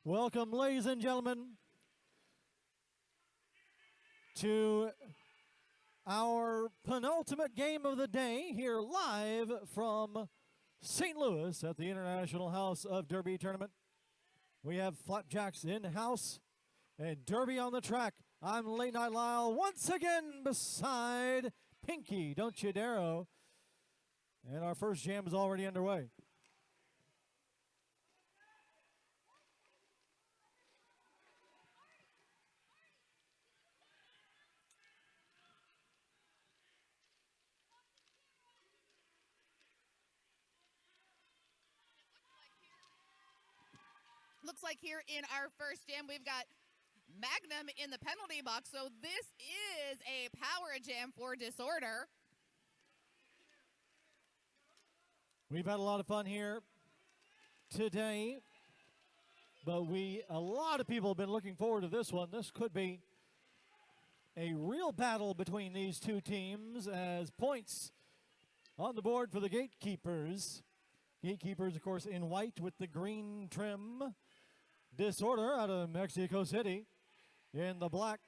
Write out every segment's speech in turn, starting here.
Welcome, ladies and gentlemen, to our penultimate game of the day here live from St. Louis at the International House of Derby Tournament. We have Flapjacks in-house and Derby on the track. I'm Late Night Lyle once again beside Pinky, Don't You Dare. And our first jam is already underway. Looks like here in our first jam, we've got Magnum in the penalty box. So this is a power jam for Disorder. We've had a lot of fun here today, but a lot of people have been looking forward to this one. This could be a real battle between these two teams as points on the board for the Gatekeepers. Gatekeepers, of course, in white with the green trim. Disorder out of Mexico City in the black.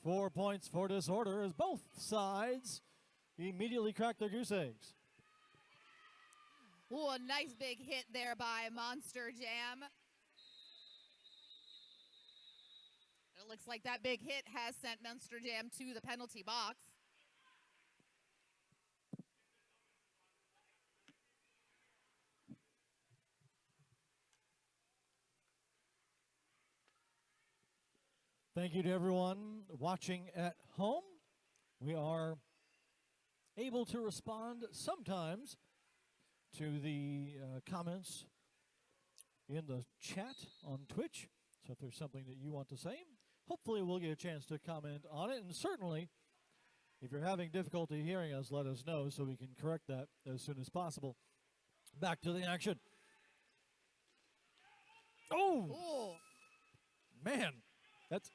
4 points for Disorder as both sides immediately crack their goose eggs. Ooh, a nice big hit there by Monster Jam. It looks like that big hit has sent Monster Jam to the penalty box. Thank you to everyone watching at home. We are able to respond sometimes to the comments in the chat on Twitch. So if there's something that you want to say, hopefully we'll get a chance to comment on it. And certainly, if you're having difficulty hearing us, let us know so we can correct that as soon as possible. Back to the action. Oh! Ooh. Man, that's...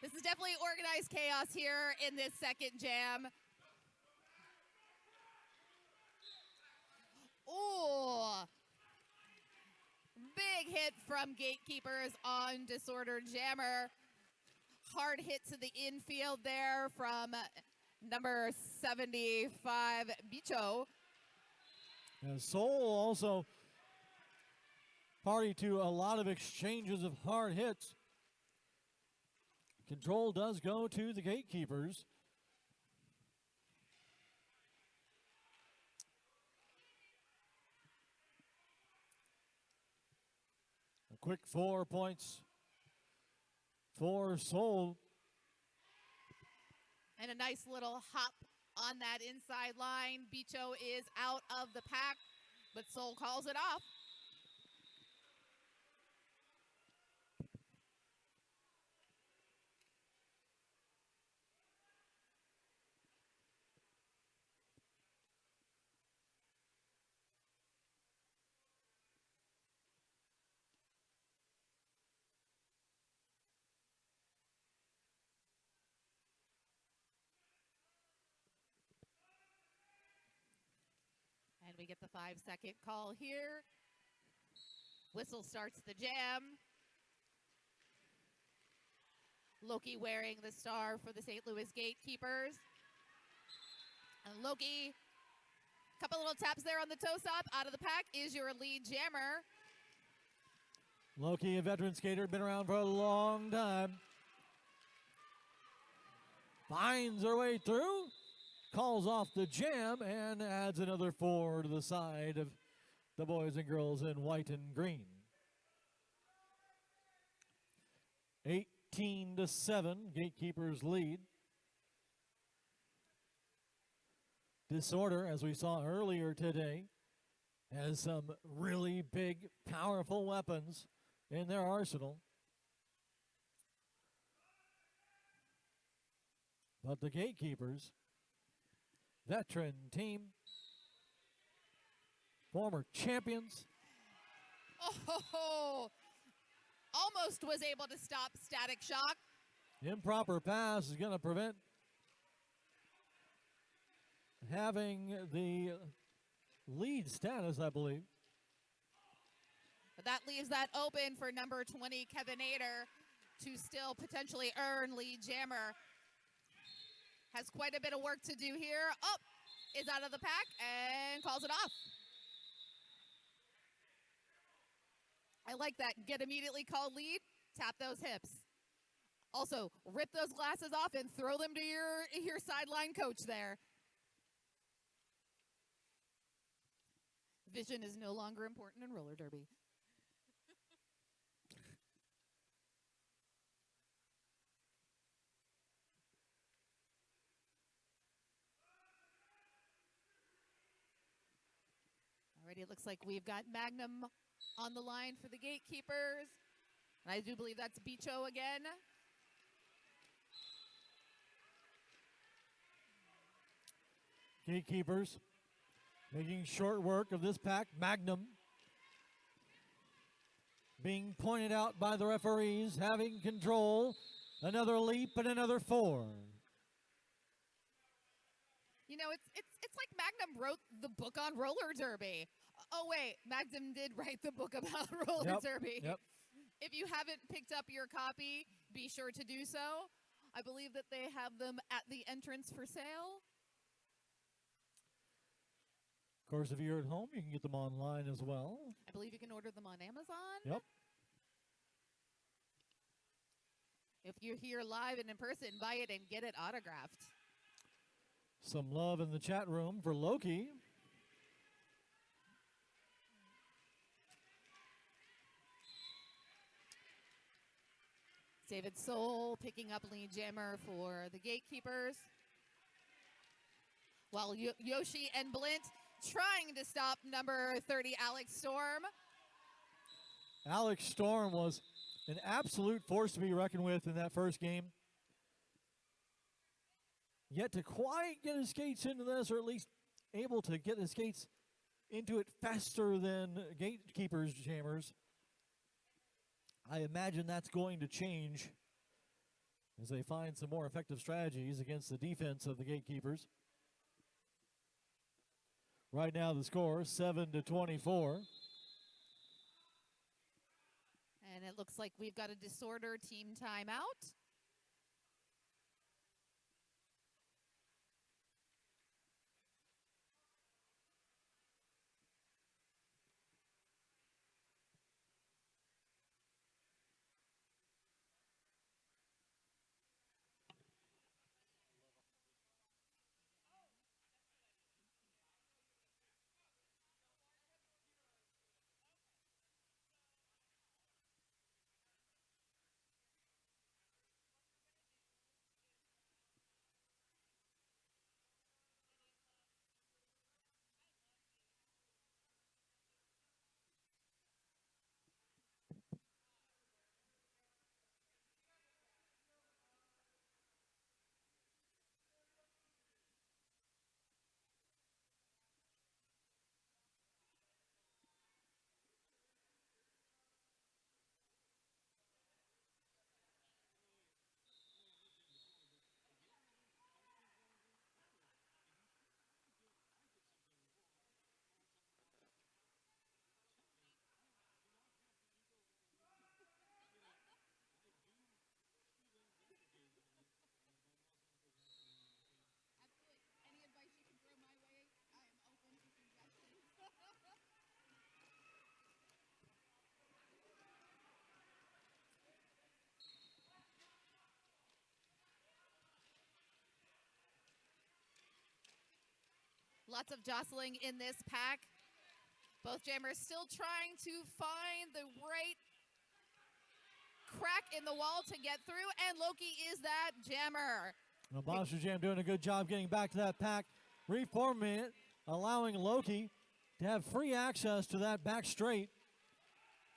This is definitely organized chaos here in this second jam. Ooh. Big hit from Gatekeepers on Disorder Jammer. Hard hit to the infield there from number 75, Bicho. And Soul also party to a lot of exchanges of hard hits. Control does go to the Gatekeepers. A quick 4 points for Soul. And a nice little hop on that inside line. Bicho is out of the pack, but Soul calls it off. And we get the 5-second call here. Whistle starts the jam. Loki wearing the star for the St. Louis Gatekeepers. And Loki, a couple little taps there on the toe stop. Out of the pack is your lead jammer. Loki, a veteran skater, been around for a long time. Finds her way through. Calls off the jam and adds another 4 to the side of the boys and girls in white and green. 18-7, Gatekeepers lead. Disorder, as we saw earlier today, has some really big, powerful weapons in their arsenal. But the Gatekeepers, veteran team, former champions. Oh, almost was able to stop Static Shock. Improper pass is going to prevent having the lead status, I believe. But that leaves that open for number 20, Kevin Ader, to still potentially earn lead jammer. Has quite a bit of work to do here. Oh, is out of the pack and calls it off. I like that. Get immediately called lead, tap those hips. Also, rip those glasses off and throw them to your sideline coach there. Vision is no longer important in roller derby. Alrighty, it looks like we've got Magnum on the line for the Gatekeepers. And I do believe that's Bicho again. Gatekeepers making short work of this pack. Magnum being pointed out by the referees, having control. Another leap and another 4. You know, it's like Magnum wrote the book on roller derby. Oh wait, Magnum did write the book about roller derby. Yep. If you haven't picked up your copy, be sure to do so. I believe that they have them at the entrance for sale. Of course, if you're at home, you can get them online as well. I believe you can order them on Amazon. Yep. If you're here live and in person, buy it and get it autographed. Some love in the chat room for Loki. David Soul picking up lead jammer for the Gatekeepers. While Yoshi and Blint trying to stop number 30, Alex Storm. Alex Storm was an absolute force to be reckoned with in that first game. Yet to quite get his skates into this, or at least able to get his skates into it faster than Gatekeepers jammers. I imagine that's going to change as they find some more effective strategies against the defense of the Gatekeepers. Right now the score, 7-24. And it looks like we've got a disorder team timeout. Lots of jostling in this pack. Both jammers still trying to find the right crack in the wall to get through, and Loki is that jammer. Well, Monster Jam doing a good job getting back to that pack, reforming it, allowing Loki to have free access to that back straight.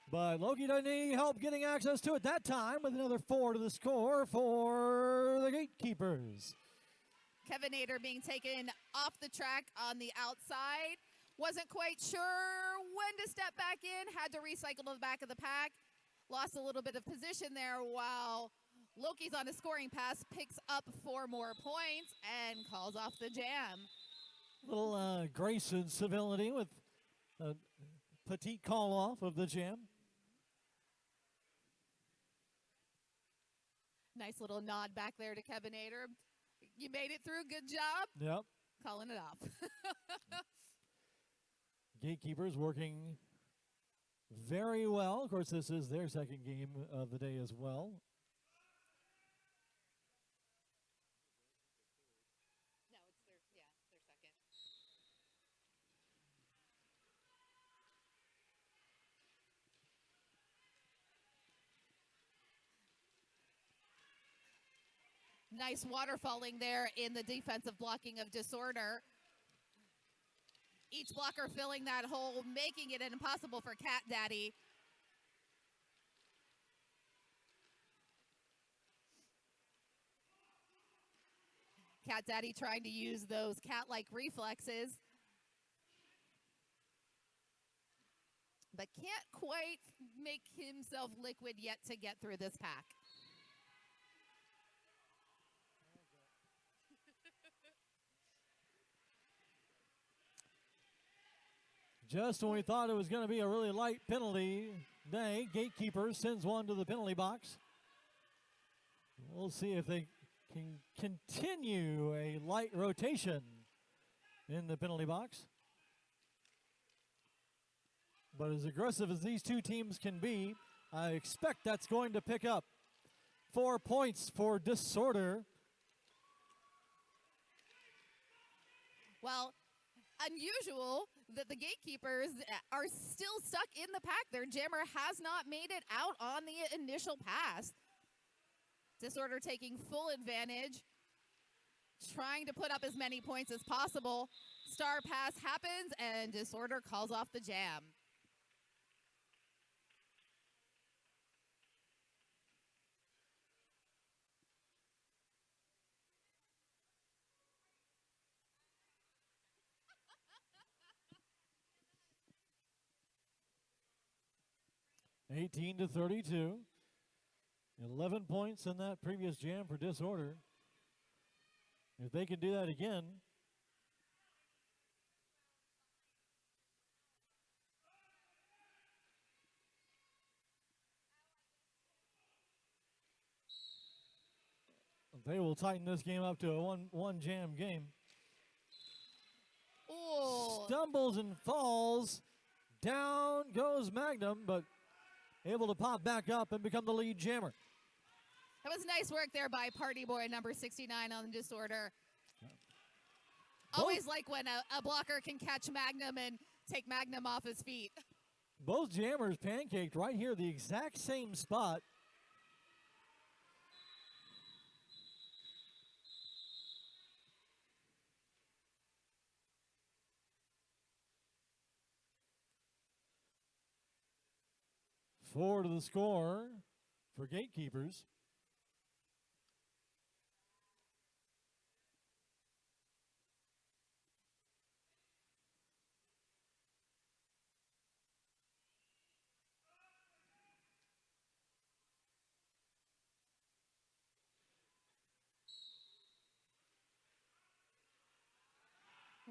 But Loki doesn't need any help getting access to it that time with another 4 to the score for the Gatekeepers. Kevin Ader being taken off the track on the outside. Wasn't quite sure when to step back in. Had to recycle to the back of the pack. Lost a little bit of position there while Loki's on a scoring pass. Picks up 4 more points and calls off the jam. Little grace and civility with a petite call off of the jam. Nice little nod back there to Kevin Ader. You made it through. Good job. Yep. Calling it off. Gatekeepers working very well. Of course, this is their second game of the day as well. No, it's their second. Nice waterfalling there in the defensive blocking of Disorder. Each blocker filling that hole, making it impossible for Cat Daddy. Cat Daddy trying to use those cat-like reflexes, but can't quite make himself liquid yet to get through this pack. Just when we thought it was going to be a really light penalty day, Gatekeepers sends one to the penalty box. We'll see if they can continue a light rotation in the penalty box. But as aggressive as these two teams can be, I expect that's going to pick up. 4 points for Disorder. Well, unusual that the Gatekeepers are still stuck in the pack. Their jammer has not made it out on the initial pass. Disorder taking full advantage, trying to put up as many points as possible. Star pass happens, and Disorder calls off the jam. (18-32). 11 points in that previous jam for Disorder. If they can do that again, they will tighten this game up to a one jam game. Ooh. Stumbles and falls. Down goes Magnum, but able to pop back up and become the lead jammer. That was nice work there by Party Boy number 69 on Disorder. Always like when a blocker can catch Magnum and take Magnum off his feet. Both jammers pancaked right here, the exact same spot. Four to the score for Gatekeepers.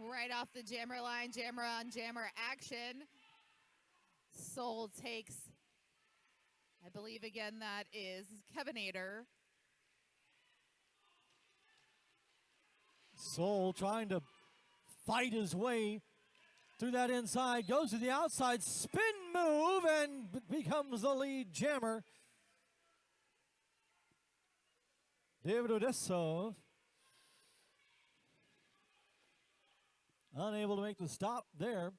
Right off the jammer line, jammer on jammer action. Soul takes, I believe again that is Kevin Ader. Soul trying to fight his way through that inside, goes to the outside, spin move, and becomes the lead jammer. David Odesov unable to make the stop there.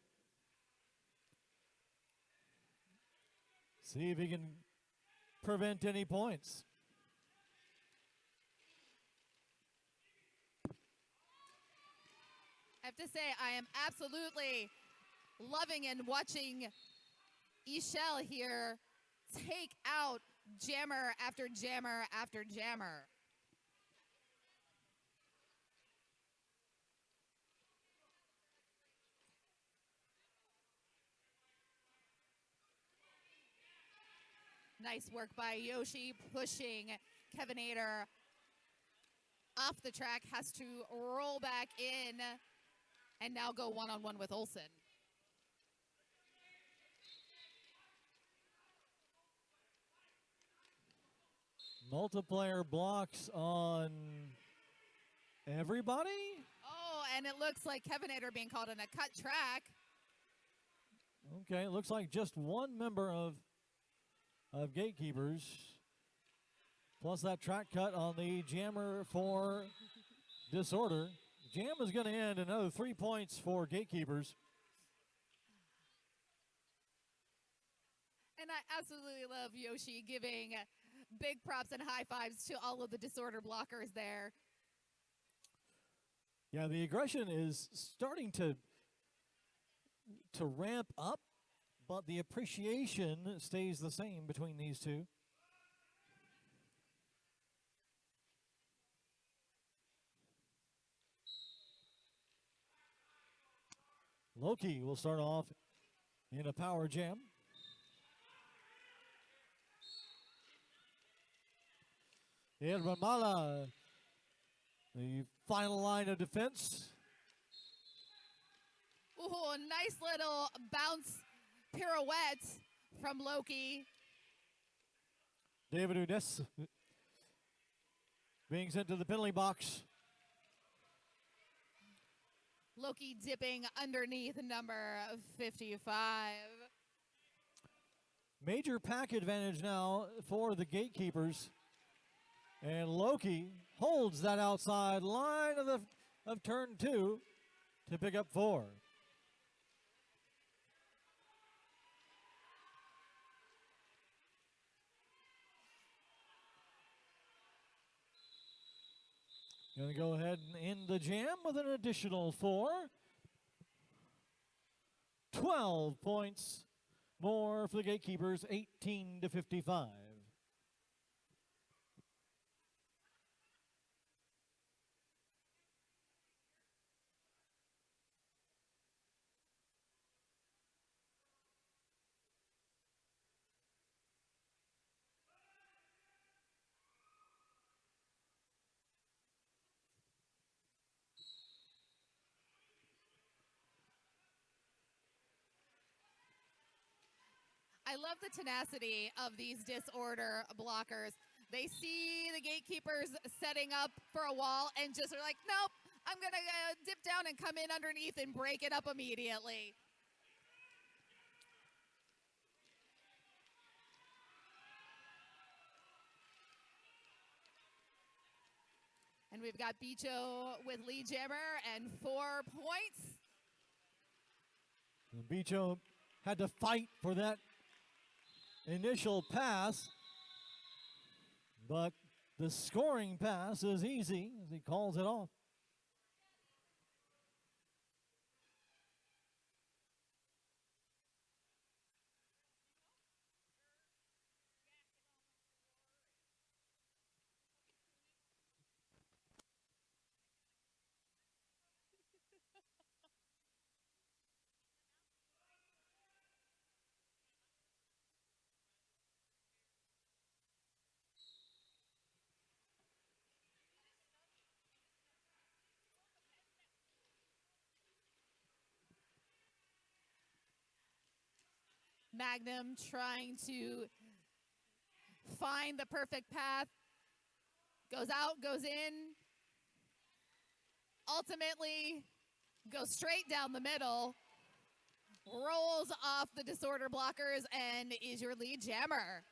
See if he can prevent any points. I have to say, I am absolutely loving and watching Ishel here take out jammer after jammer after jammer. Nice work by Yoshi, pushing Kevin Ader off the track, has to roll back in and now go one-on-one with Olsen. Multiplayer blocks on everybody? Oh, and it looks like Kevinator being called on a cut track. Okay, it looks like just one member of Gatekeepers. Plus that track cut on the jammer for Disorder. Jam is going to end another 3 points for Gatekeepers. And I absolutely love Yoshi giving big props and high fives to all of the Disorder blockers there. Yeah, the aggression is starting to ramp up, but the appreciation stays the same between these two. Loki will start off in a power jam. Irvamala, the final line of defense. Ooh, nice little bounce pirouette from Loki. David Udes being sent to the penalty box. Loki dipping underneath number 55. Major pack advantage now for the Gatekeepers. And Loki holds that outside line of turn 2 to pick up 4. Going to go ahead and end the jam with an additional 4. 12 points more for the Gatekeepers, 18 to 55. I love the tenacity of these Disorder blockers. They see the Gatekeepers setting up for a wall and just are like, nope, I'm going to dip down and come in underneath and break it up immediately. And we've got Bicho with lead jammer and 4 points. And Bicho had to fight for that initial pass, but the scoring pass is easy as he calls it off. Magnum trying to find the perfect path. Goes out, goes in. Ultimately, goes straight down the middle. Rolls off the Disorder blockers and is your lead jammer.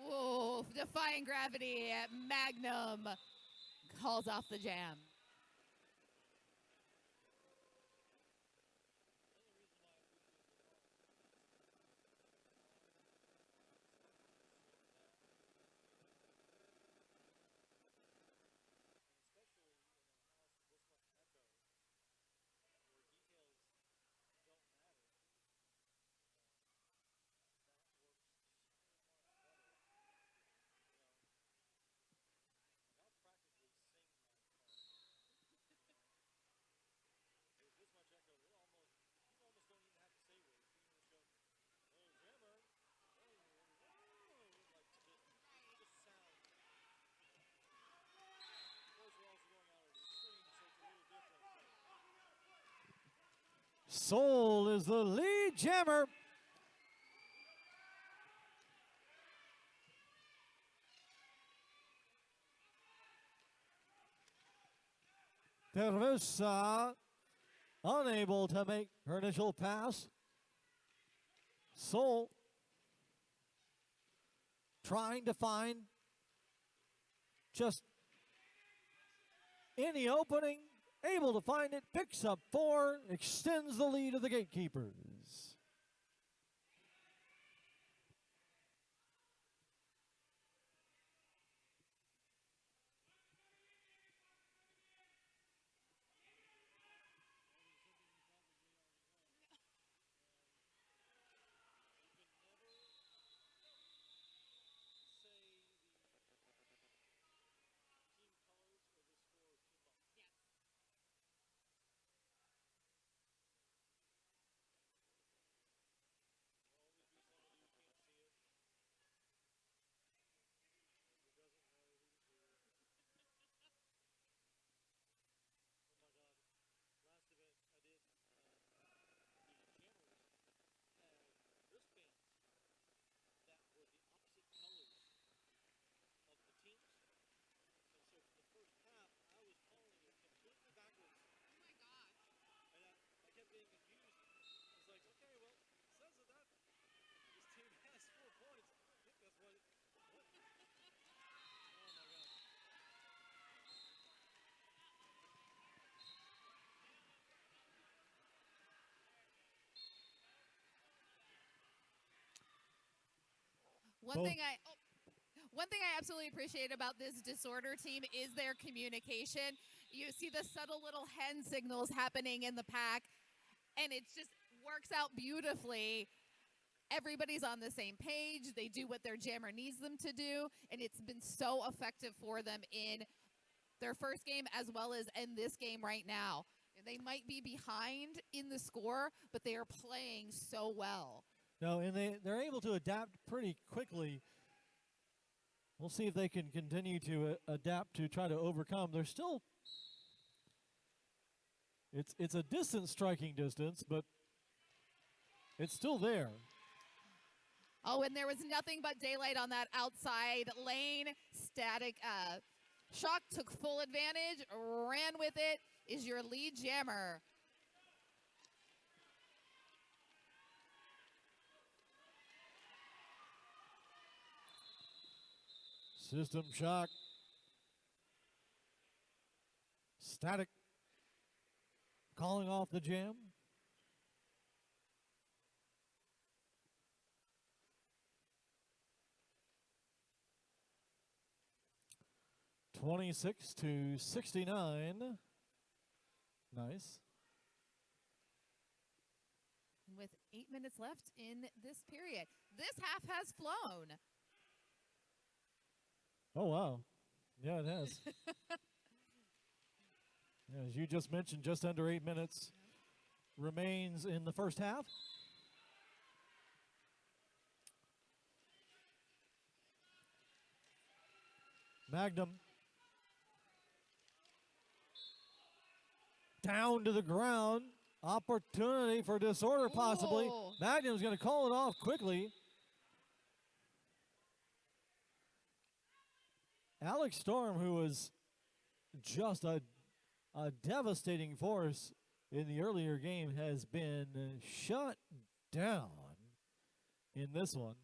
Ooh, defying gravity. Magnum calls off the jam. Soul is the lead jammer. Teresa unable to make her initial pass. Soul trying to find just any opening, able to find it, picks up 4, extends the lead of the Gatekeepers. One thing I absolutely appreciate about this disorder team is their communication. You see the subtle little hand signals happening in the pack, and it just works out beautifully. Everybody's on the same page. They do what their jammer needs them to do, and it's been so effective for them in their first game as well as in this game right now. They might be behind in the score, but they are playing so well. No, and they're able to adapt pretty quickly. We'll see if they can continue to adapt to try to overcome. They're still, it's a distant striking distance, but it's still there. Oh, and there was nothing but daylight on that outside lane. Static Shock took full advantage, ran with it, is your lead jammer. System Shock. Static calling off the jam. (26-69). Nice. With 8 minutes left in this period. This half has flown. Oh, wow. Yeah, it has. As you just mentioned, just under 8 minutes remains in the first half. Magnum down to the ground. Opportunity for disorder possibly. Ooh. Magnum's going to call it off quickly. Alex Storm, who was just a devastating force in the earlier game, has been shut down in this one.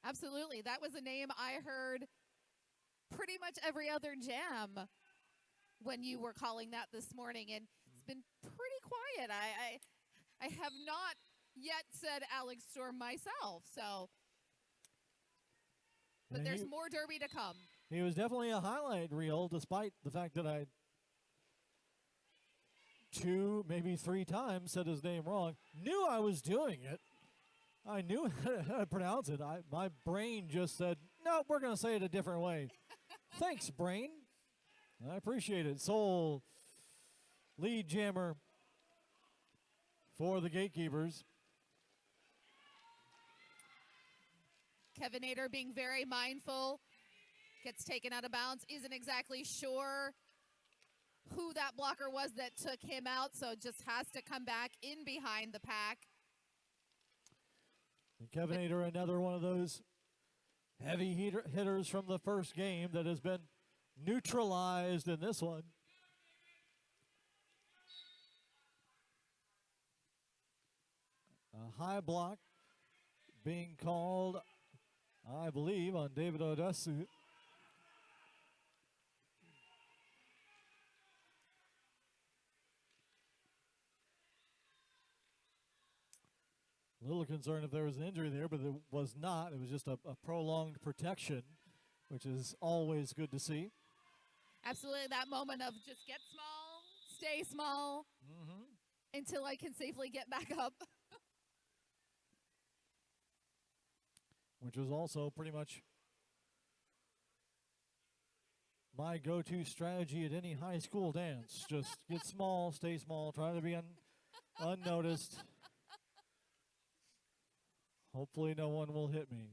Absolutely. That was a name I heard pretty much every other jam when you were calling that this morning, and it's been pretty quiet. I have not yet said Alex Storm myself, so but there's more derby to come. He was definitely a highlight reel, despite the fact that I 2, maybe 3 times said his name wrong. Knew I was doing it. I knew how to pronounce it. My brain just said, no, we're going to say it a different way. Thanks, brain. I appreciate it. Soul, lead jammer for the Gatekeepers. Kevin Nader being very mindful. Gets taken out of bounds. Isn't exactly sure who that blocker was that took him out, so just has to come back in behind the pack. And Kevin Ader, another one of those heavy hitters from the first game that has been neutralized in this one. A high block being called, I believe, on David Odesu. A little concerned if there was an injury there, but it was not. It was just a prolonged protection, which is always good to see. Absolutely, that moment of just get small, stay small, until I can safely get back up. Which was also pretty much my go-to strategy at any high school dance. Just get small, stay small, try to be unnoticed. Hopefully no one will hit me.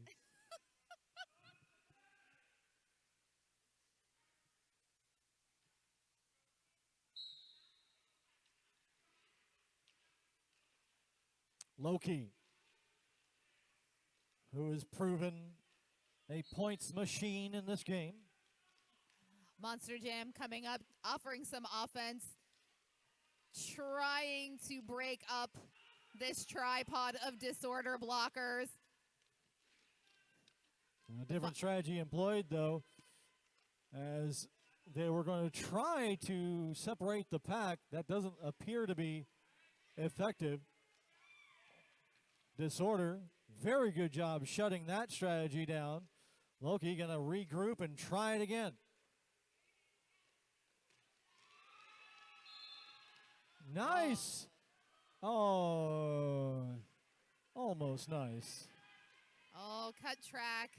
Loki, who has proven a points machine in this game. Monster Jam coming up, offering some offense, trying to break up this tripod of disorder blockers. A different strategy employed, though, as they were going to try to separate the pack. That doesn't appear to be effective. Disorder, very good job shutting that strategy down. Loki going to regroup and try it again. Nice. Oh, almost nice. Oh, cut track.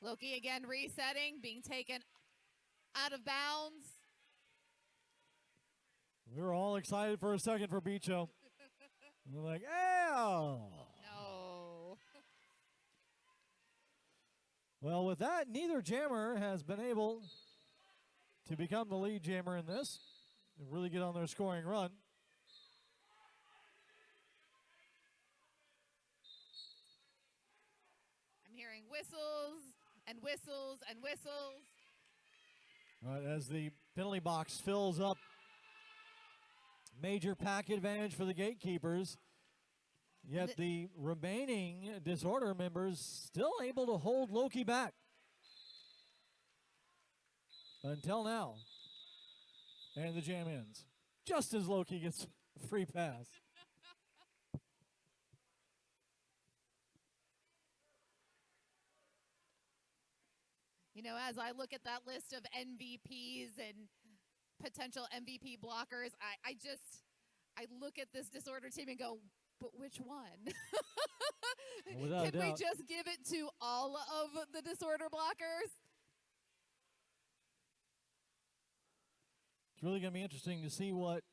Loki again resetting, being taken out of bounds. We were all excited for a second for Bicho. We're like, ow. No. Well, with that, neither jammer has been able to become the lead jammer in this and really get on their scoring run. I'm hearing whistles and whistles and whistles. As the penalty box fills up, major pack advantage for the Gatekeepers. Yet the remaining Disorder members still able to hold Loki back. Until now. And the jam ends. Just as Loki gets a free pass. You know, as I look at that list of MVPs and potential MVP blockers, I look at this Disorder team and go, but which one? Without Can a we doubt. just give it to all of the Disorder blockers? It's really going to be interesting to see what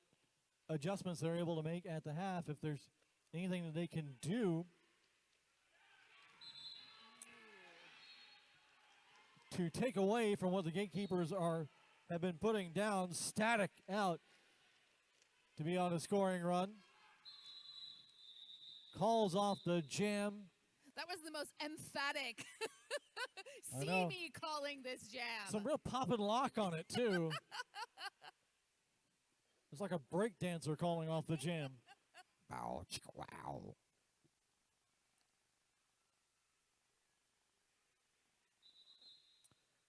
adjustments they're able to make at the half, if there's anything that they can do to take away from what the Gatekeepers have been putting down, static out to be on a scoring run. Calls off the jam. That was the most emphatic. I See know. me calling this jam. Some real pop and lock on it, too. It's like a break dancer calling off the jam. Bow, chicka, wow.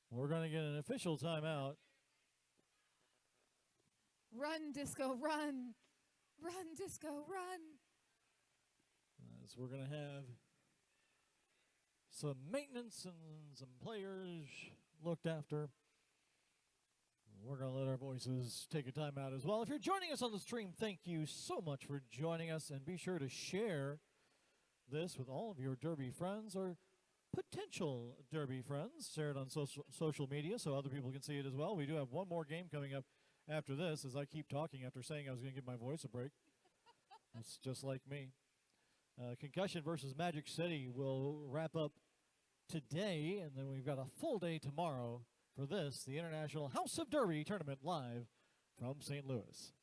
We're going to get an official timeout. Run, Disco, run. Run, Disco, run. As we're going to have some maintenance and some players looked after. We're going to let our voices take a timeout as well. If you're joining us on the stream, thank you so much for joining us. And be sure to share this with all of your Derby friends or potential Derby friends. Share it on social media so other people can see it as well. We do have one more game coming up after this, as I keep talking after saying I was going to give my voice a break. It's just like me. Concussion versus Magic City will wrap up today, and then we've got a full day tomorrow for this, the International House of Derby Tournament, live from St. Louis.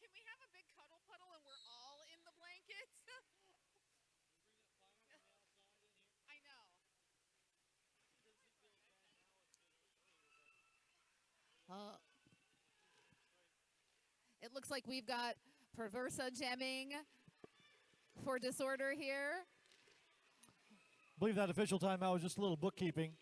Can we have a big cuddle puddle and we're all in the blankets? I know. It looks like we've got Perversa jamming for Disorder here. I believe that official timeout was just a little bookkeeping.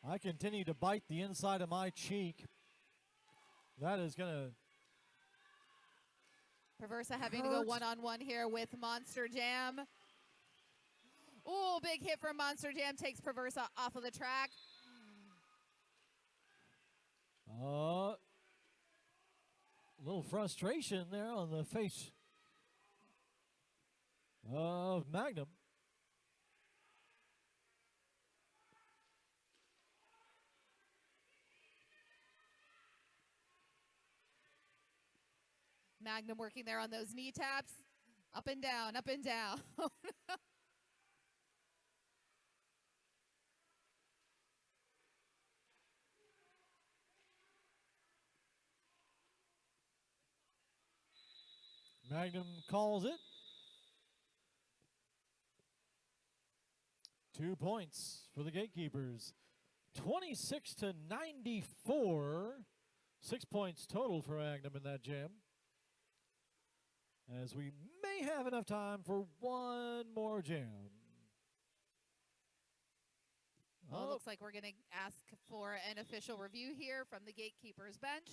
I continue to bite the inside of my cheek. That is going to Perversa having to go one-on-one here with Monster Jam. Oh, big hit from Monster Jam takes Perversa off of the track. a little frustration there on the face of Magnum. Magnum working there on those knee taps. Up and down, up and down. Magnum calls it. 2 points for the Gatekeepers. 26-94. 6 points total for Magnum in that jam. As we may have enough time for one more jam. Well, it looks like we're going to ask for an official review here from the Gatekeepers bench.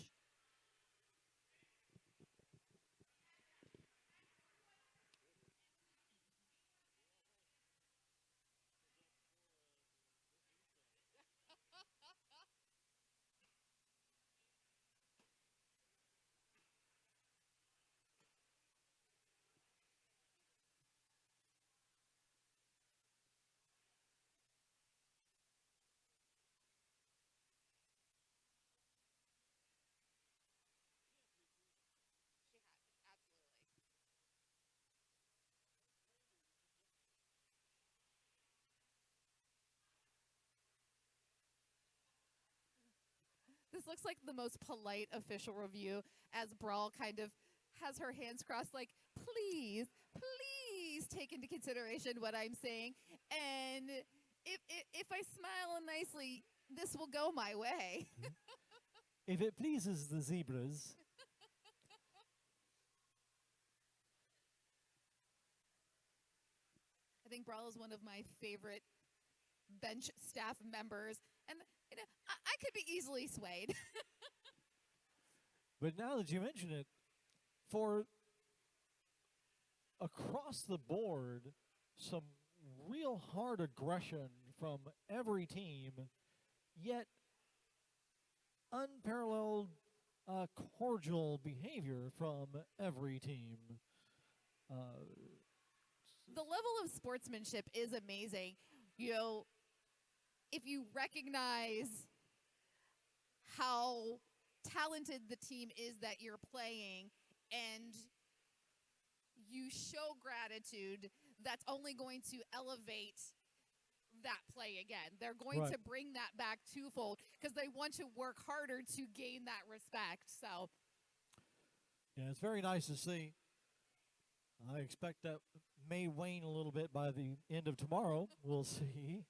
This looks like the most polite official review as Brawl kind of has her hands crossed like, please, please take into consideration what I'm saying. And if I smile nicely, this will go my way. If it pleases the zebras. I think Brawl is one of my favorite bench staff members. And you know, I could be easily swayed. But now that you mention it, for across the board, some real hard aggression from every team, yet unparalleled cordial behavior from every team. The level of sportsmanship is amazing. You know, if you recognize how talented the team is that you're playing and you show gratitude, that's only going to elevate that play again. They're going to bring that back twofold because they want to work harder to gain that respect. So, yeah, it's very nice to see. I expect that may wane a little bit by the end of tomorrow. We'll see.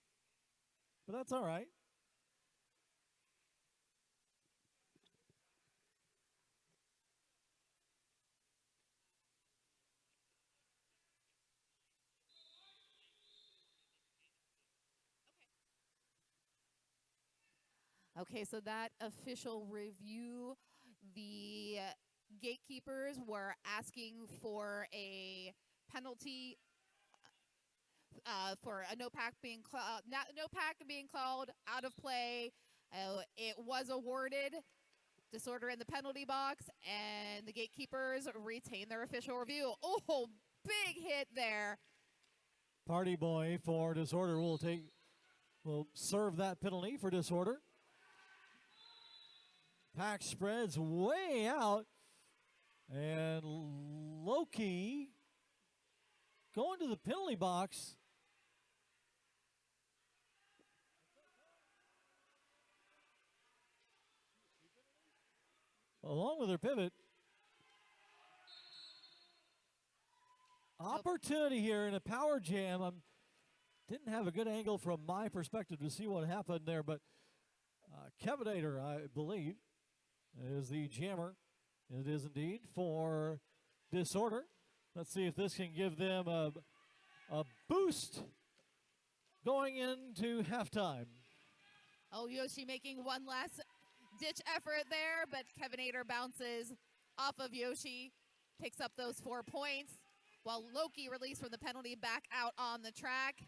But that's all right. Okay, so that official review, the gatekeepers were asking for a penalty for a no pack being no pack being called out of play. It was awarded disorder in the penalty box, and the gatekeepers retain their official review. Oh, big hit there. Party Boy for disorder will serve that penalty for disorder. Pack spreads way out, and Loki going to the penalty box. Along with her pivot. Opportunity here in a power jam. Didn't have a good angle from my perspective to see what happened there, but Kevinator, I believe, is the jammer. It is indeed for disorder. Let's see if this can give them a boost going into halftime. Oh, Yoshi making one last ditch effort there, but Kevinator bounces off of Yoshi, picks up those 4 points, while Loki released from the penalty back out on the track.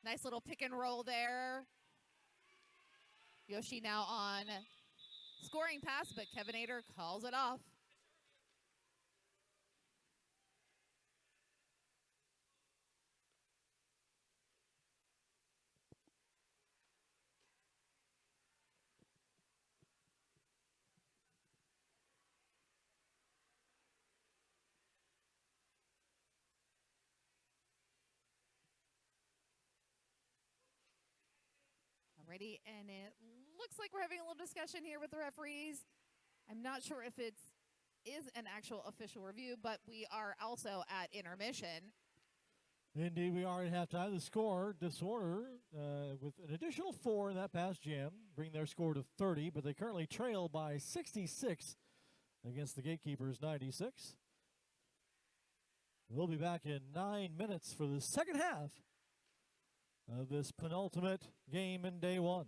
Nice little pick and roll there. Yoshi now on scoring pass, but Kevinator calls it off. Alrighty, and it looks like we're having a little discussion here with the referees. I'm not sure if it is an actual official review, but we are also at intermission. Indeed, we are at halftime. The score, disorder, with an additional 4 in that past jam, bring their score to 30, but they currently trail by 66 against the Gatekeepers 96. We'll be back in 9 minutes for the second half of this penultimate game in day 1.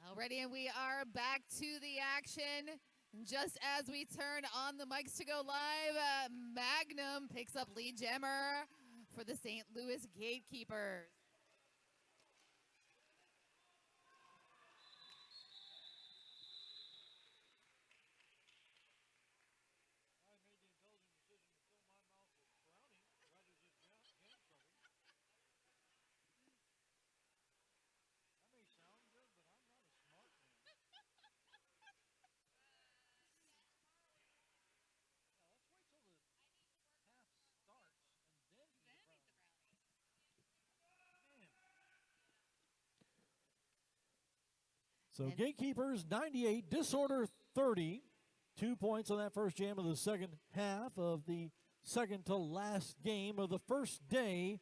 Alrighty, and we are back to the action. Just as we turn on the mics to go live, Magnum picks up lead jammer for the St. Louis Gatekeepers. So Gatekeepers 98, disorder 30. 2 points on that first jam of the second half of the second to last game of the first day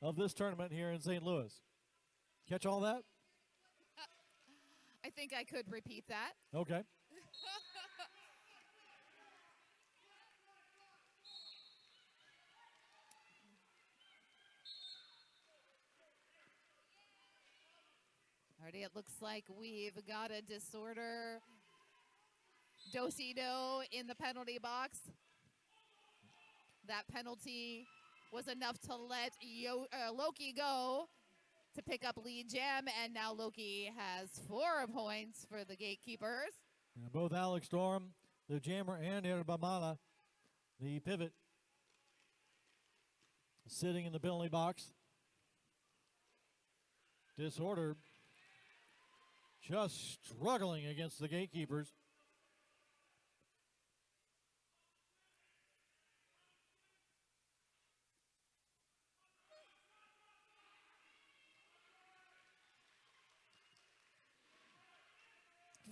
of this tournament here in St. Louis. Catch all that? I think I could repeat that. Okay. Alrighty, it looks like we've got a disorder. Do-si-do in the penalty box. That penalty was enough to let Loki go to pick up lead jam, and now Loki has 4 points for the Gatekeepers. Both Alex Storm, the jammer, and Erbamala, the pivot, sitting in the penalty box. Disorder just struggling against the Gatekeepers.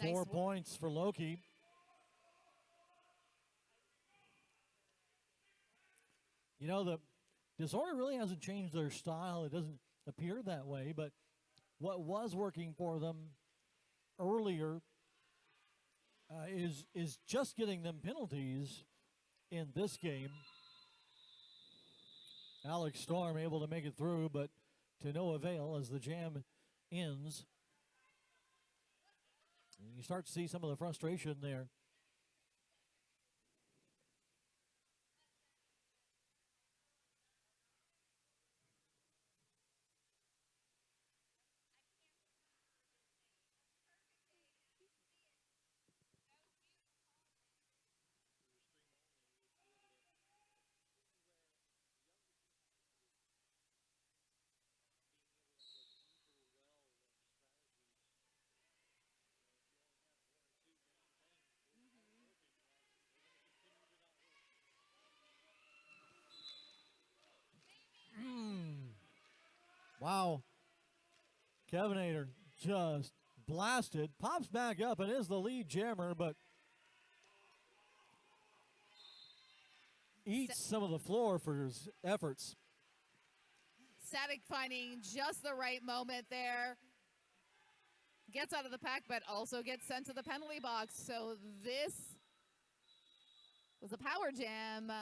Nice 4 points for Loki. You know, the Disorder really hasn't changed their style. It doesn't appear that way, but what was working for them earlier is just getting them penalties in this game. Alex Storm able to make it through, but to no avail as the jam ends. And you start to see some of the frustration there. Wow. Kevinator just blasted. Pops back up and is the lead jammer, but eats some of the floor for his efforts. Static finding just the right moment there. Gets out of the pack, but also gets sent to the penalty box. So this was a power jam,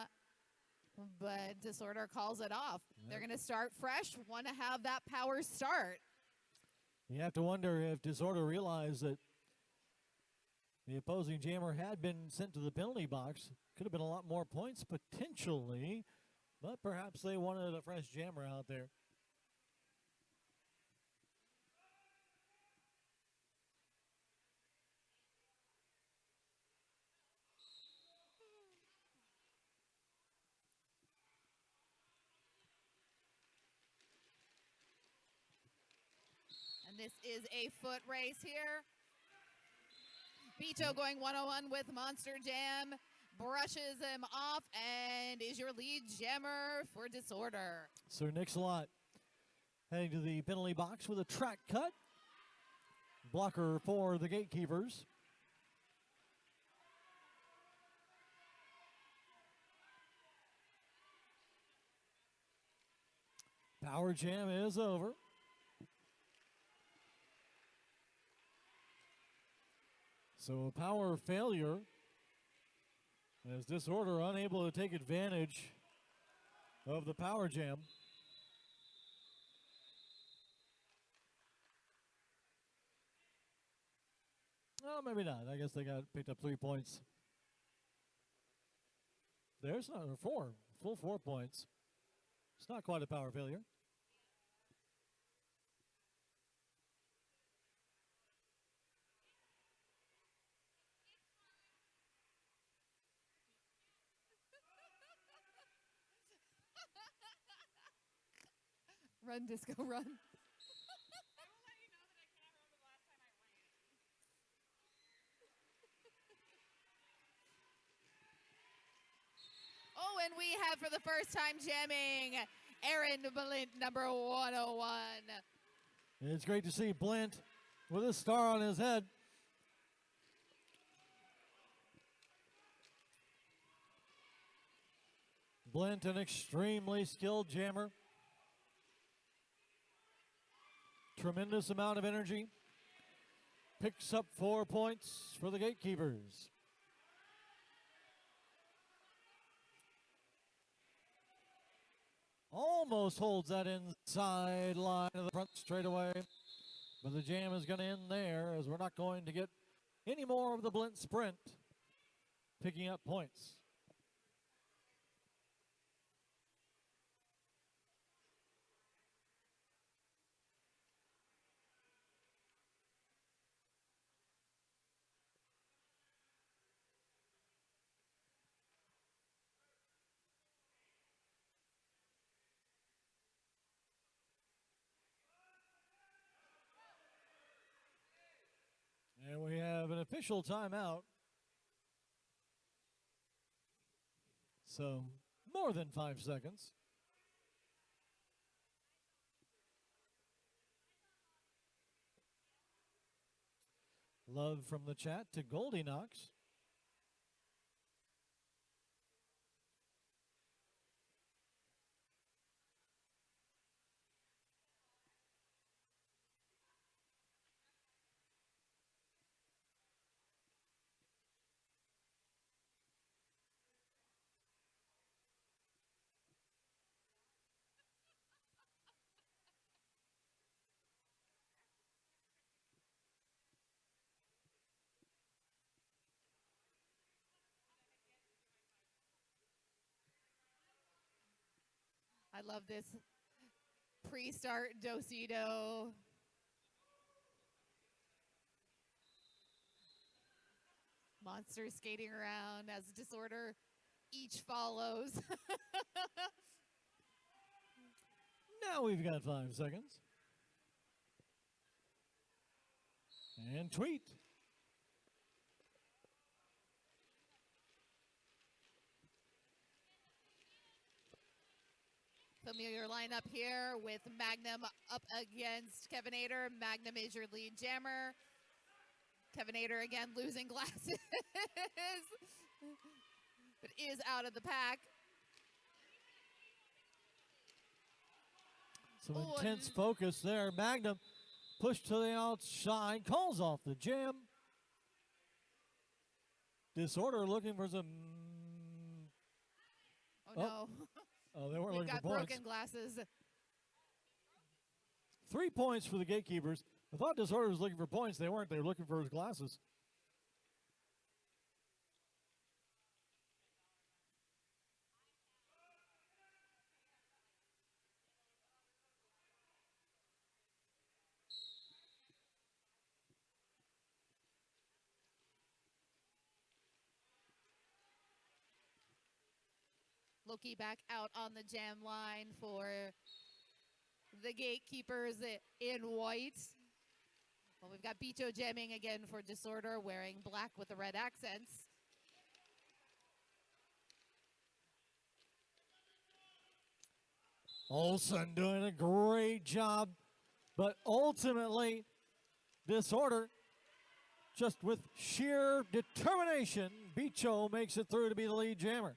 but Disorder calls it off. Yep. They're going to start fresh, want to have that power start. You have to wonder if Disorder realized that the opposing jammer had been sent to the penalty box. Could have been a lot more points potentially, but perhaps they wanted a fresh jammer out there. And this is a foot race here. Bicho going 101 with Monster Jam, brushes him off, and is your lead jammer for Disorder. Sir Nick-a-Lot heading to the penalty box with a track cut. Blocker for the Gatekeepers. Power jam is over. So a power failure as Disorder unable to take advantage of the power jam. Well, maybe not. I guess they got picked up 3 points. There's not 4, full 4 points. It's not quite a power failure. Run, Disco, run. Oh, and we have for the first time jamming Aaron Blint, number 101. It's great to see Blint with a star on his head. Blint, an extremely skilled jammer. Tremendous amount of energy. Picks up 4 points for the Gatekeepers. Almost holds that inside line of the front straightaway, But the jam is going to end there, as we're not going to get any more of the Blint Sprint picking up points. And we have an official timeout. So, more than 5 seconds. Love from the chat to Goldie Knox. I love this pre-start do-si-do. Monsters skating around as Disorder each follows. Now we've got 5 seconds. And tweet. Familiar lineup here with Magnum up against Kevinator. Magnum is your lead jammer. Kevinator again losing glasses, but is out of the pack. Some intense focus there. Magnum pushed to the outside, calls off the jam. Disorder looking for some. Oh no. Oh, they weren't We've looking got for points. broken glasses. 3 points for the Gatekeepers. I thought Disorder was looking for points. They weren't. They were looking for his glasses. Loki back out on the jam line for the Gatekeepers in white. Well, we've got Bicho jamming again for Disorder, wearing black with the red accents. Olsen doing a great job, but ultimately, Disorder, just with sheer determination, Bicho makes it through to be the lead jammer.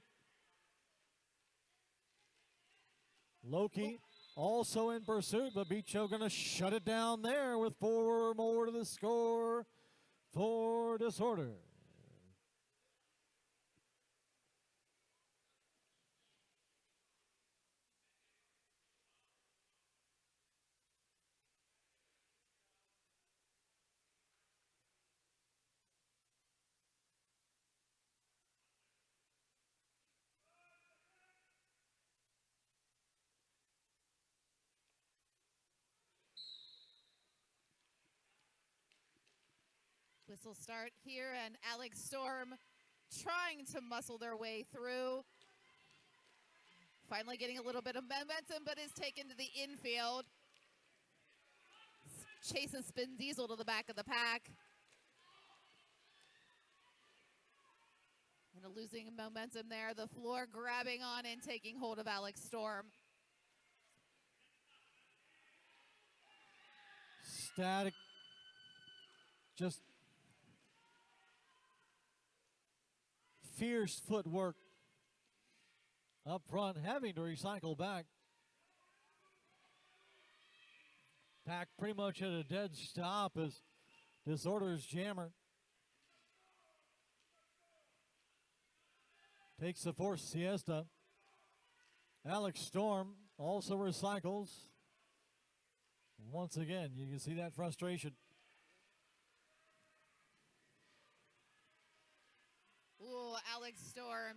Loki also in pursuit, but Bicho going to shut it down there with 4 more to the score for Disorder. Whistle start here, and Alex Storm trying to muscle their way through. Finally getting a little bit of momentum, but is taken to the infield. Chases Spin Diesel to the back of the pack. And losing momentum there. The floor grabbing on and taking hold of Alex Storm. Static. Just fierce footwork up front, having to recycle back. Pack pretty much at a dead stop as Disorder's jammer takes the forced siesta. Alex Storm also recycles once again, you can see that frustration. Ooh, Alex Storm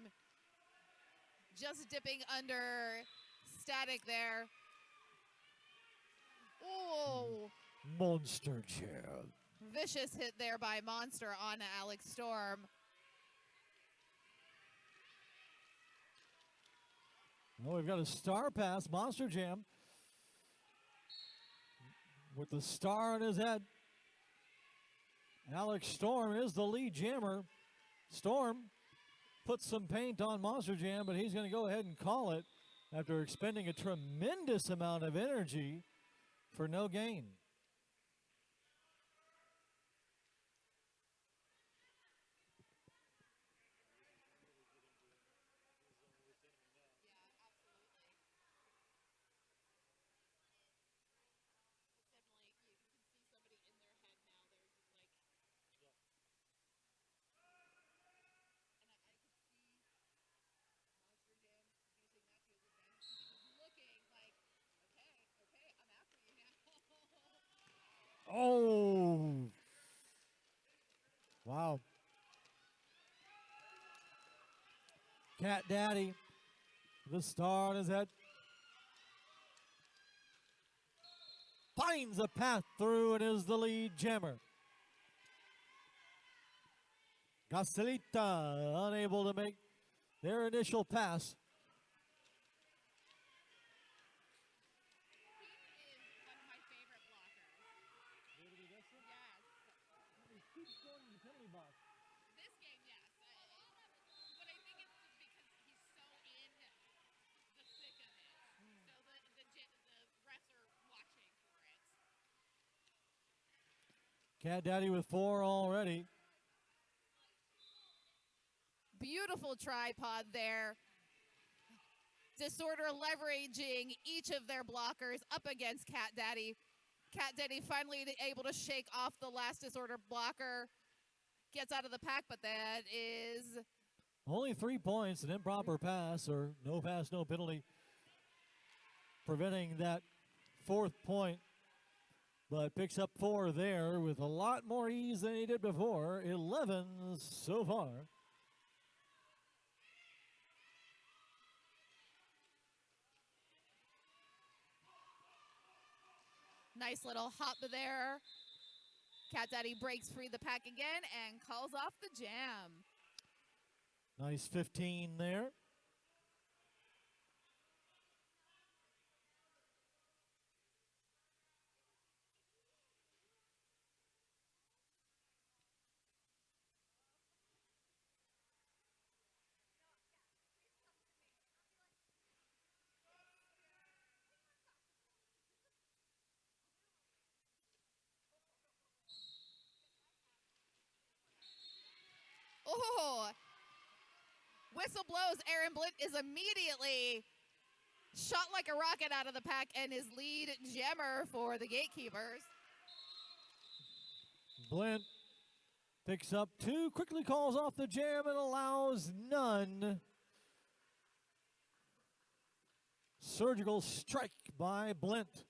just dipping under static there. Ooh, Monster jam. vicious hit there by Monster on Alex Storm. Well, we've got a star pass, Monster Jam, with the star on his head. Alex Storm is the lead jammer. Storm puts some paint on Monster Jam, but he's going to go ahead and call it after expending a tremendous amount of energy for no gain. Oh, wow. Cat Daddy, the star on his head, finds a path through and is the lead jammer. Gasolita unable to make their initial pass. Cat Daddy with 4 already. Beautiful tripod there. Disorder leveraging each of their blockers up against Cat Daddy. Cat Daddy finally able to shake off the last Disorder blocker. Gets out of the pack, but that is Only 3 points, an improper pass or no pass, no penalty, preventing that 4th point. But picks up 4 there with a lot more ease than he did before. 11 so far. nice little hop there. Cat Daddy breaks free the pack again and calls off the jam. Nice 15 there. Oh, whistle blows. Aaron Blint is immediately shot like a rocket out of the pack and is lead jammer for the Gatekeepers. Blint picks up 2, quickly calls off the jam and allows none. Surgical strike by Blint.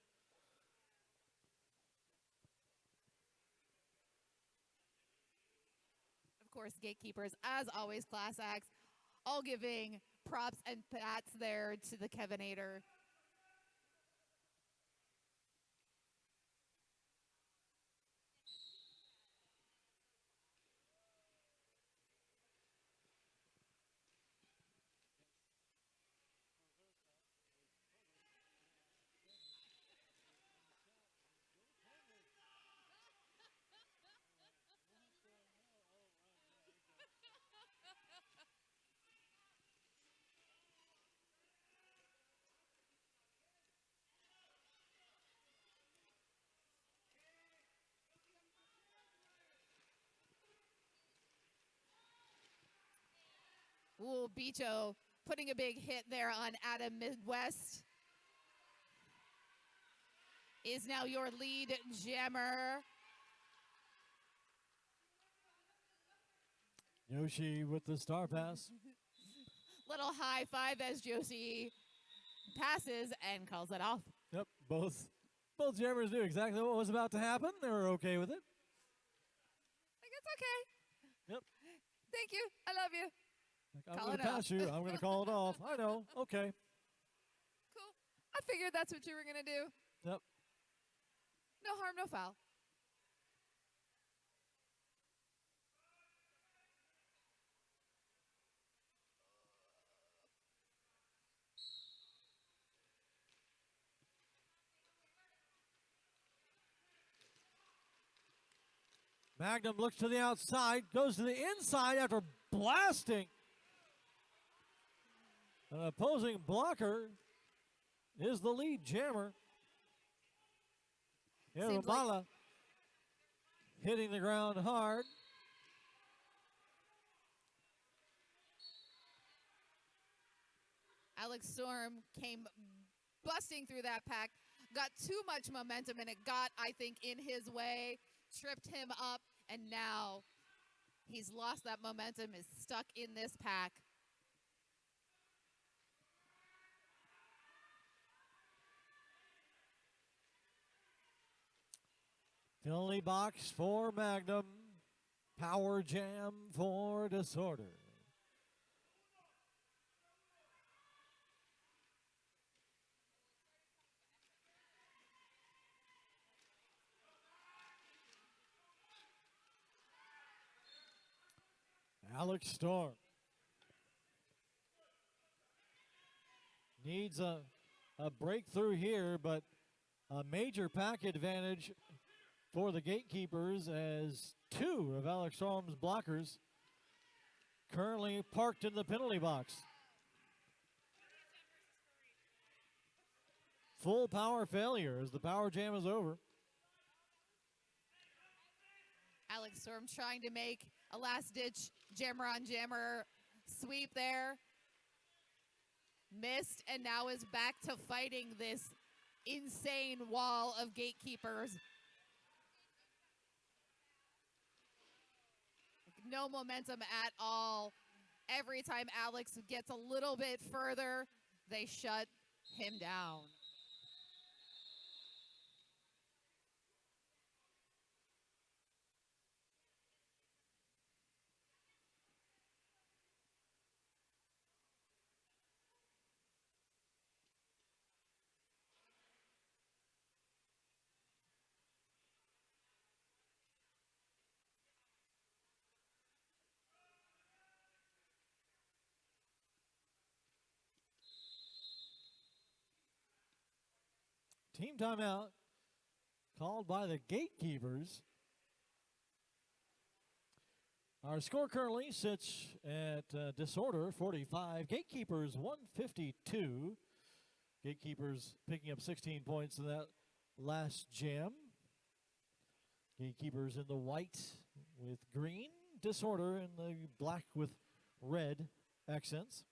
Of course, Gatekeepers, as always, class acts, all giving props and pats there to the Kevinator. Ooh, Bicho putting a big hit there on Adam Midwest. Is now your lead jammer. Yoshi with the star pass. Little high five as Josie passes and calls it off. Yep, both Both jammers knew exactly what was about to happen. They were okay with it. Like, it's okay. Yep. Thank you. I love you. Like, I'm Call going it to off. pass you. I'm going to call it off. I know. Okay. Cool. I figured that's what you were going to do. Yep. No harm, no foul. Magnum looks to the outside, goes to the inside after blasting. An opposing blocker is the lead jammer. Seems Irumala hitting the ground hard. Alex Storm came busting through that pack, got too much momentum, and it got, I think, in his way, tripped him up, and now he's lost that momentum, is stuck in this pack. Penalty box for Magnum. Power jam for Disorder. Alex Storm needs a breakthrough here, but a major pack advantage for the Gatekeepers as two of Alex Storm's blockers currently parked in the penalty box. Full power failure as the power jam is over. Alex Storm trying to make a last-ditch jammer-on-jammer sweep there. Missed, and now is back to fighting this insane wall of Gatekeepers. No momentum at all. Every time Alex gets a little bit further, they shut him down. Team timeout called by the Gatekeepers. Our score currently sits at Disorder 45, Gatekeepers 152. Gatekeepers picking up 16 points in that last jam. Gatekeepers in the white with green, Disorder in the black with red accents.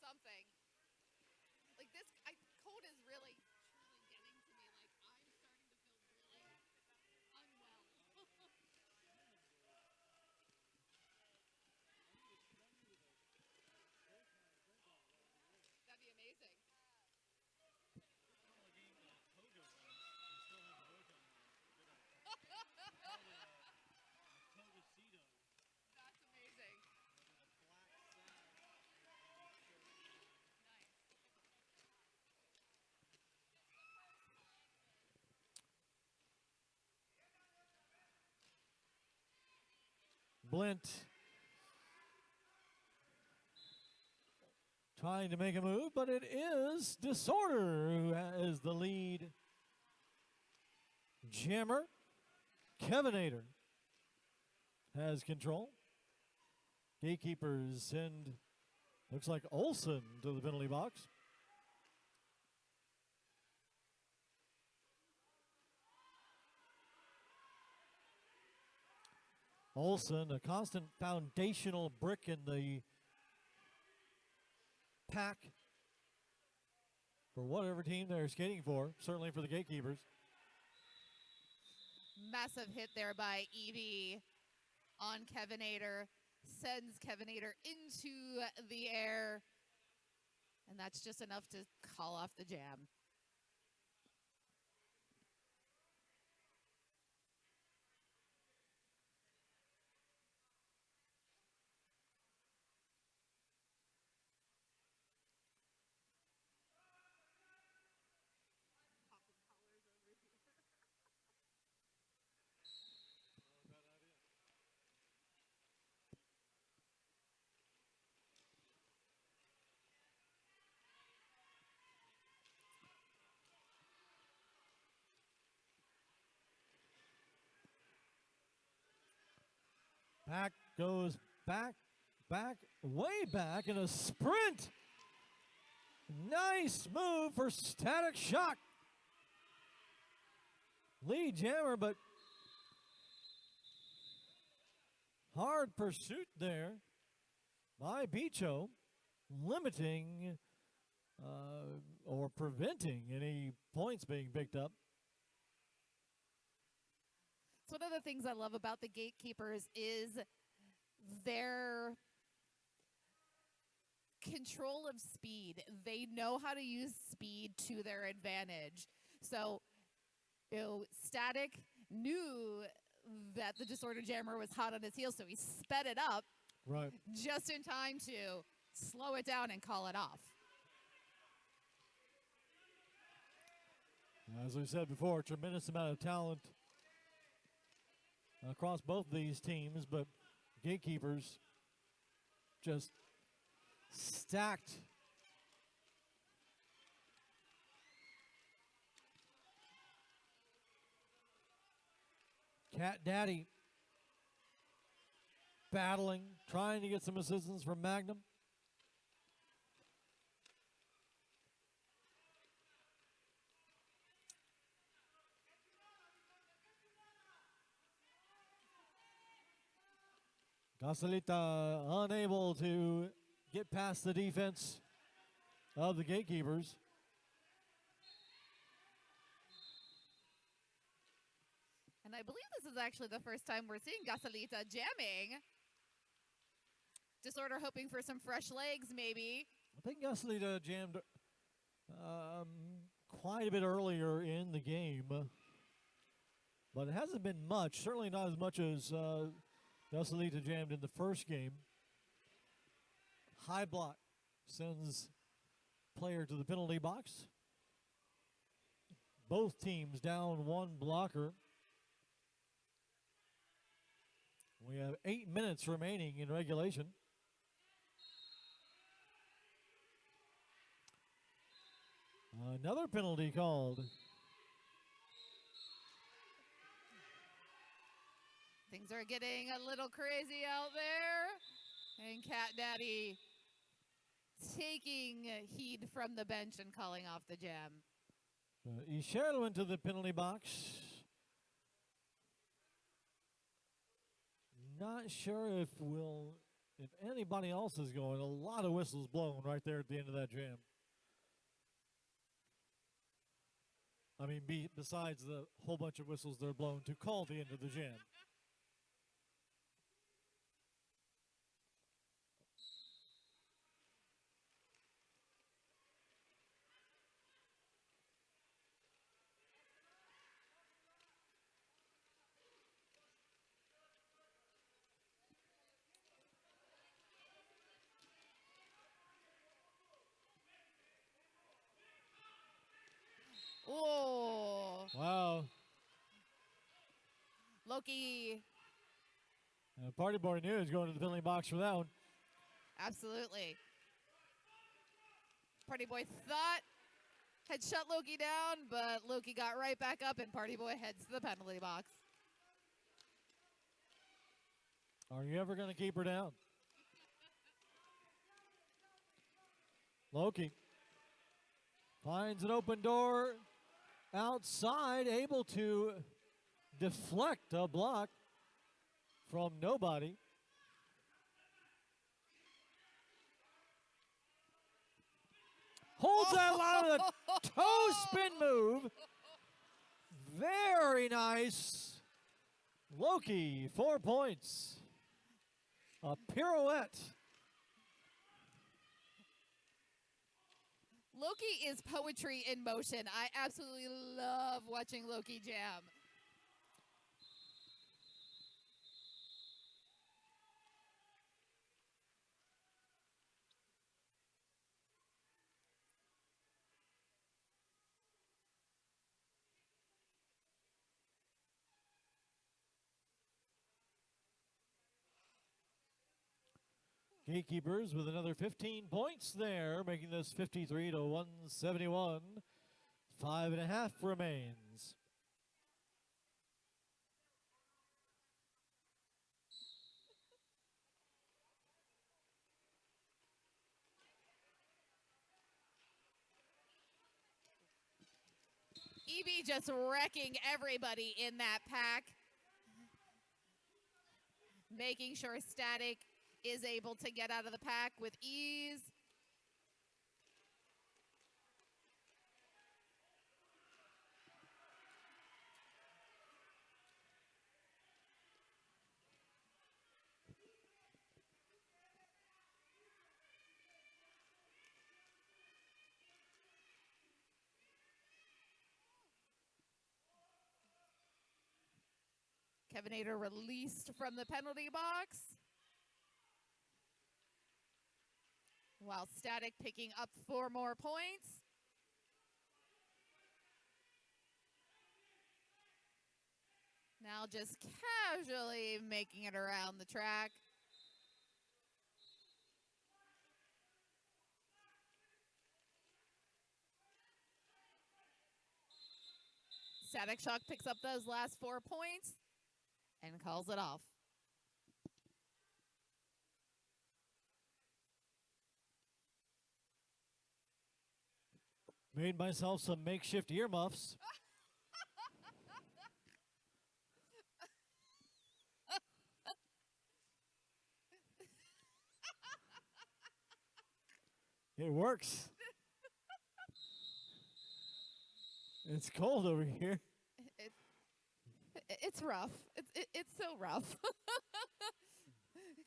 Something. Like this, cold is really, truly getting to me. Like, I'm starting to feel really unwell. That'd be amazing. That's amazing. Blint trying to make a move, but it is Disorder who is the lead jammer. Kevinator has control. Gatekeepers send, looks like Olsen to the penalty box. Olsen, a constant foundational brick in the pack for whatever team they're skating for, certainly for the Gatekeepers. Massive hit there by Evie on Kevinator. Sends Kevinator into the air. And that's just enough to call off the jam. Back goes back, way back in a sprint. Nice move for Static Shock. Lead jammer, but hard pursuit there by Bicho, limiting or preventing any points being picked up. It's one of the things I love about the Gatekeepers is their control of speed. They know how to use speed to their advantage. So, Static knew that the Disorder Jammer was hot on his heels, so he sped it up Right. just in time to slow it down and call it off. As we said before, tremendous amount of talent across both these teams, but Gatekeepers just stacked. Cat Daddy battling, trying to get some assistance from Magnum. Gasolita unable to get past the defense of the Gatekeepers. And I believe this is actually the first time we're seeing Gasolita jamming. Disorder hoping for some fresh legs, maybe. I think Gasolita jammed quite a bit earlier in the game, but it hasn't been much. Certainly not as much as Gasolita jammed in the first game. High block sends player to the penalty box. Both teams down one blocker. We have 8 minutes remaining in regulation. Another penalty called. Things are getting a little crazy out there. And Cat Daddy taking heed from the bench and calling off the jam. Ishero into the penalty box. Not sure if anybody else is going. A lot of whistles blown right there at the end of that jam. I mean, besides the whole bunch of whistles that are blown to call the end of the jam. Oh, Wow. Loki. Party Boy knew he was going to the penalty box for that one. Absolutely. Party Boy thought had shut Loki down, but Loki got right back up, and Party Boy heads to the penalty box. Are you ever going to keep her down? Loki finds an open door outside, able to deflect a block from nobody. Holds that line with a toe spin move. Very nice. Loki, 4 points. A pirouette. Loki is poetry in motion. I absolutely love watching Loki jam. Gatekeepers with another 15 points there, making this 53 to 171. 5.5 remains. EB just wrecking everybody in that pack. Making sure Static is able to get out of the pack with ease. Kevinator released from the penalty box. While Static picking up 4 more points. Now just casually making it around the track. Static Shock picks up those last 4 points and calls it off. Made myself some makeshift earmuffs. It works. It's cold over here. It's rough. It's so rough.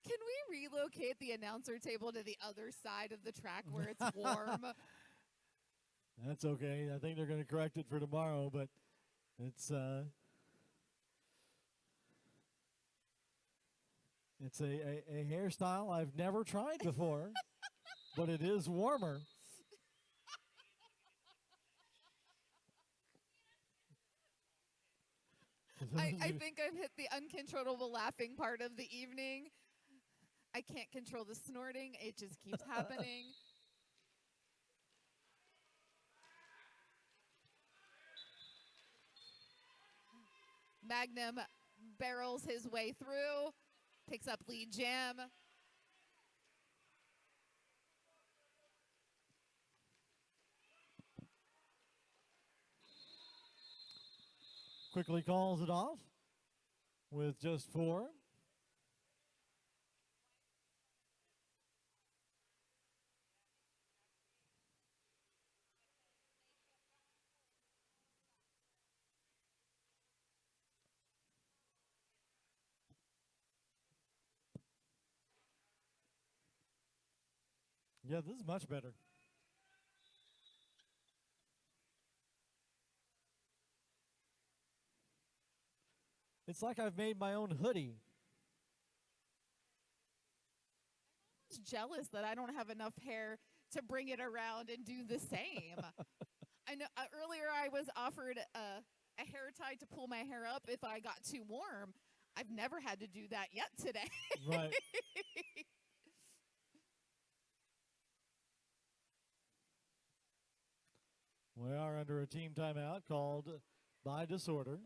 Can we relocate the announcer table to the other side of the track where it's warm? That's okay. I think they're going to correct it for tomorrow, but it's a hairstyle I've never tried before, but it is warmer. I think I've hit the uncontrollable laughing part of the evening. I can't control the snorting. It just keeps happening. Magnum barrels his way through, picks up lead jam. Quickly calls it off with just 4. Yeah, this is much better. It's like I've made my own hoodie. Jealous that I don't have enough hair to bring it around and do the same. I know earlier I was offered a hair tie to pull my hair up if I got too warm. I've never had to do that yet today. Right. We are under a team timeout called by disorder.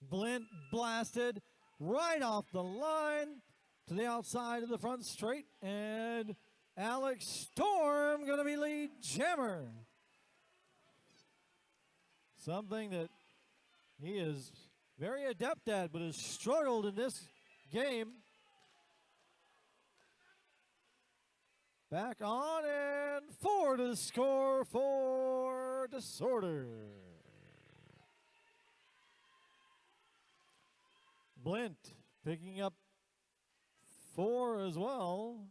Blint blasted right off the line to the outside of the front straight, and Alex Storm going to be lead jammer. Something that he is very adept at, but has struggled in this game. Back on and 4 to score for Disorder. Blint picking up 4 as well.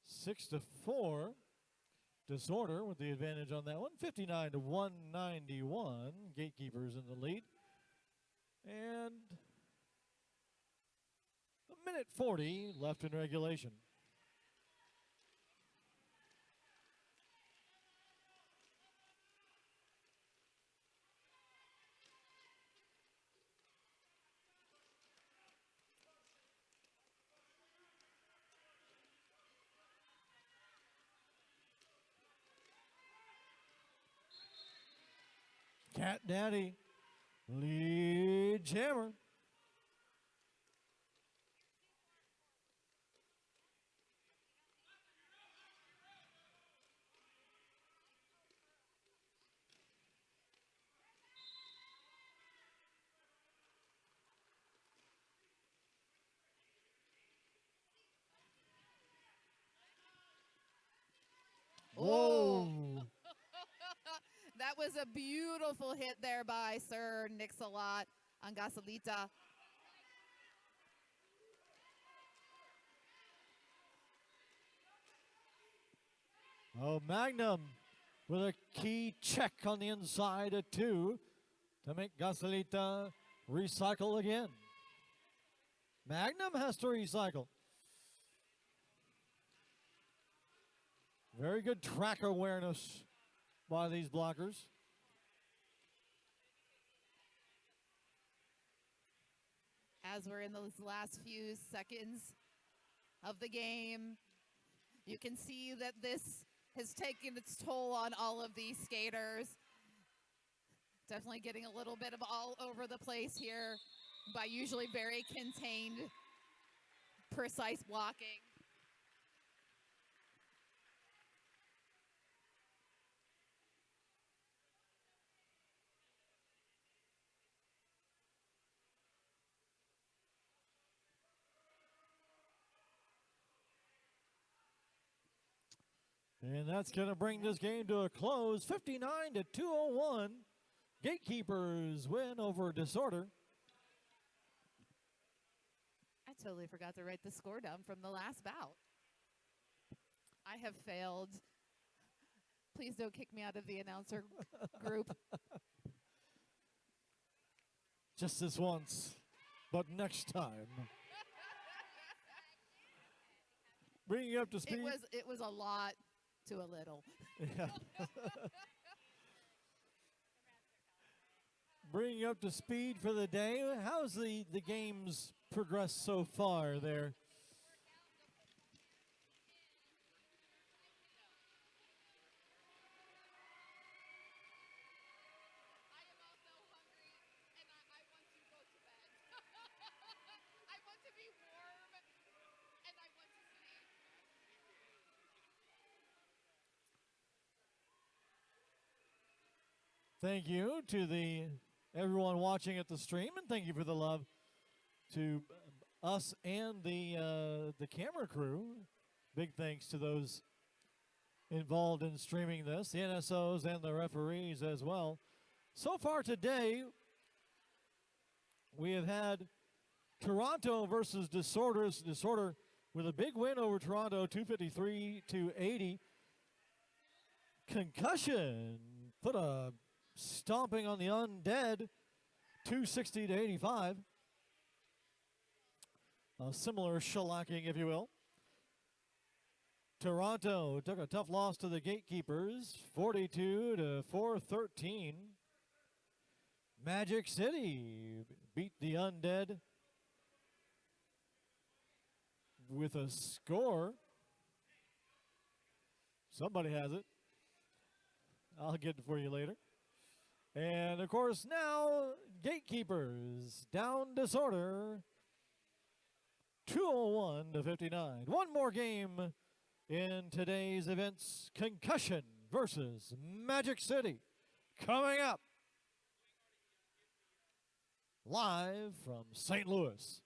Six to 4. Disorder with the advantage on that one. 59 to 191. Gatekeepers in the lead. And a minute 40 left in regulation. Cat Daddy, lead jammer. Whoa. That was a beautiful hit there by Sir Nix-a-Lot on Gasolita. Oh, Magnum with a key check on the inside at 2 to make Gasolita recycle again. Magnum has to recycle. Very good track awareness by these blockers. As we're in those last few seconds of the game, you can see that this has taken its toll on all of these skaters. Definitely getting a little bit of all over the place here by usually very contained, precise blocking. And that's going to bring this game to a close. 59 to 201. Gatekeepers win over Disorder. I totally forgot to write the score down from the last bout. I have failed. Please don't kick me out of the announcer group. Just this once, but next time. Bringing you up to speed. It was a lot to a little. Yeah. Bringing you up to speed for the day. How's the games progressed so far there? Thank you to everyone watching at the stream, and thank you for the love to us and the camera crew. Big thanks to those involved in streaming this, the NSOs and the referees as well. So far today, we have had Toronto versus Disorder. Disorder with a big win over Toronto, 253-80. Concussion put a stomping on the Undead, 260-85. A similar shellacking, if you will. Toronto took a tough loss to the Gatekeepers, 42-413. Magic City beat the Undead with a score. Somebody has it. I'll get it for you later. And of course now, Gatekeepers down Disorder, 201-59. One more game in today's events, Concussion versus Magic City, coming up live from St. Louis.